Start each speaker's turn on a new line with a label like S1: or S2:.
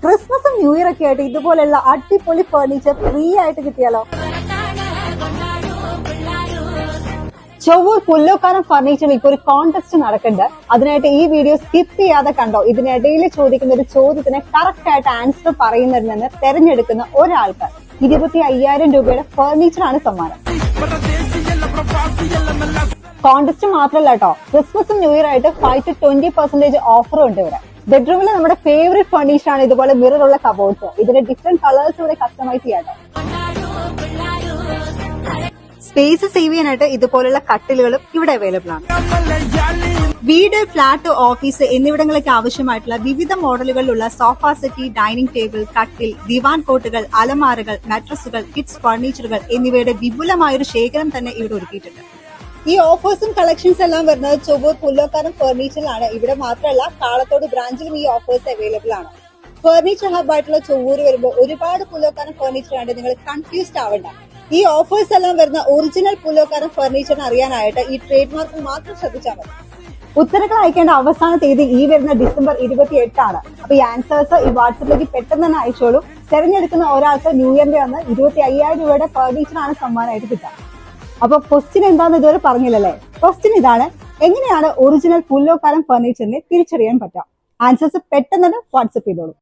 S1: ക്രിസ്മസും new year ഒക്കെ ആയിട്ട് ഇതുപോലെയുള്ള അടിപൊളി ഫർണിച്ചർ ഫ്രീ ആയിട്ട് കിട്ടിയാലോ? ചൊവ്വൂർ പുല്ലോക്കാനം ഫർണിച്ചറിൽ ഇപ്പോൾ ഒരു കോൺടെസ്റ്റ് നടക്കുന്നുണ്ട്. അതിനായിട്ട് ഈ വീഡിയോ സ്കിപ്പ് ചെയ്യാതെ കണ്ടോ. ഇതിനിടയിൽ ചോദിക്കുന്ന ഒരു ചോദ്യത്തിന് കറക്റ്റ് ആയിട്ട് ആൻസർ പറയുന്നതിൽ നിന്ന് തെരഞ്ഞെടുക്കുന്ന ഒരാൾക്ക് 25,000 രൂപയുടെ ഫർണിച്ചറാണ് സമ്മാനം. കോൺടെസ്റ്റ് മാത്രമല്ല കേട്ടോ, ക്രിസ്മസും ന്യൂ ഇയർ ആയിട്ട് 5 to 20% ഓഫറും ഉണ്ട് ഇവിടെ. ബെഡ്റൂമിൽ നമ്മുടെ ഫേവറേറ്റ് ഫർണിച്ചർ ആണ് ഇതുപോലെ മിറർ ഉള്ള കബോർഡ്സ്. ഇതിന്റെ ഡിഫറെന്റ് കളേഴ്സ് ഇവിടെ കസ്റ്റമൈസ് ചെയ്യാട്ടോ. സ്പേസ് സേവ് ചെയ്യാനായിട്ട് ഇതുപോലുള്ള കട്ടിലുകളും ഇവിടെ അവൈലബിൾ ആണ്. വീട്, ഫ്ളാറ്റ്, ഓഫീസ് എന്നിവിടങ്ങളിലേക്ക് ആവശ്യമായിട്ടുള്ള വിവിധ മോഡലുകളിലുള്ള സോഫ സെറ്റി, ഡൈനിങ് ടേബിൾ, കട്ടിൽ, ദിവാൻ കോട്ടുകൾ, അലമാരകൾ, മാട്രസുകൾ, കിഡ്സ് ഫർണിച്ചറുകൾ എന്നിവയുടെ വിപുലമായൊരു ശേഖരം തന്നെ ഇവിടെ ഒരുക്കിയിട്ടുണ്ട്. ഈ ഓഫേഴ്സും കളക്ഷൻസ് എല്ലാം വരുന്നത് ചൊവ്വൂർ പുല്ലോക്കാനം ഫർണിച്ചറിലാണ്. ഇവിടെ മാത്രമല്ല, കാളത്തോട് ബ്രാഞ്ചിലും ഈ ഓഫേഴ്സ് അവൈലബിൾ ആണ്. ഫർണിച്ചർ ഹബ് ആയിട്ടുള്ള ചൊവ്വൂർ വരുമ്പോൾ ഒരുപാട് പുല്ലോക്കാനം ഫർണിച്ചർ ആണ്. നിങ്ങൾ കൺഫ്യൂസ്ഡ് ആവണ്ട. ഈ ഓഫേഴ്സ് എല്ലാം വരുന്ന ഒറിജിനൽ പുല്ലോക്കാനം ഫർണിച്ചറിന് അറിയാനായിട്ട് ഈ ട്രേഡ് മാർക്ക് മാത്രം ശ്രദ്ധിച്ചാൽ മതി. ഉത്തരങ്ങൾ അയക്കേണ്ട അവസാന തീയതി ഈ വരുന്ന ഡിസംബർ 28 ആണ്. അപ്പൊ ഈ ആൻസേഴ്സ് ഈ വാട്സപ്പിലേക്ക് പെട്ടെന്ന് തന്നെ അയച്ചോളൂ. തെരഞ്ഞെടുക്കുന്ന ഒരാൾക്ക് ന്യൂ ഇയറിന്റെ അന്ന് 25,000 രൂപയുടെ ഫർണിച്ചറാണ് സമ്മാനമായിട്ട് കിട്ടുക. അപ്പൊ ക്വസ്റ്റ്യൻ എന്താന്ന് ഇതുവരെ പറഞ്ഞില്ലല്ലേ? ക്വസ്റ്റ്യൻ ഇതാണ്: എങ്ങനെയാണ് ഒറിജിനൽ പുല്ലോക്കാനം ഫർണിച്ചറിനെ തിരിച്ചറിയാൻ പറ്റുക? ആൻസേഴ്സ് പെട്ടെന്ന് തന്നെ വാട്സപ്പ് ചെയ്തോളൂ.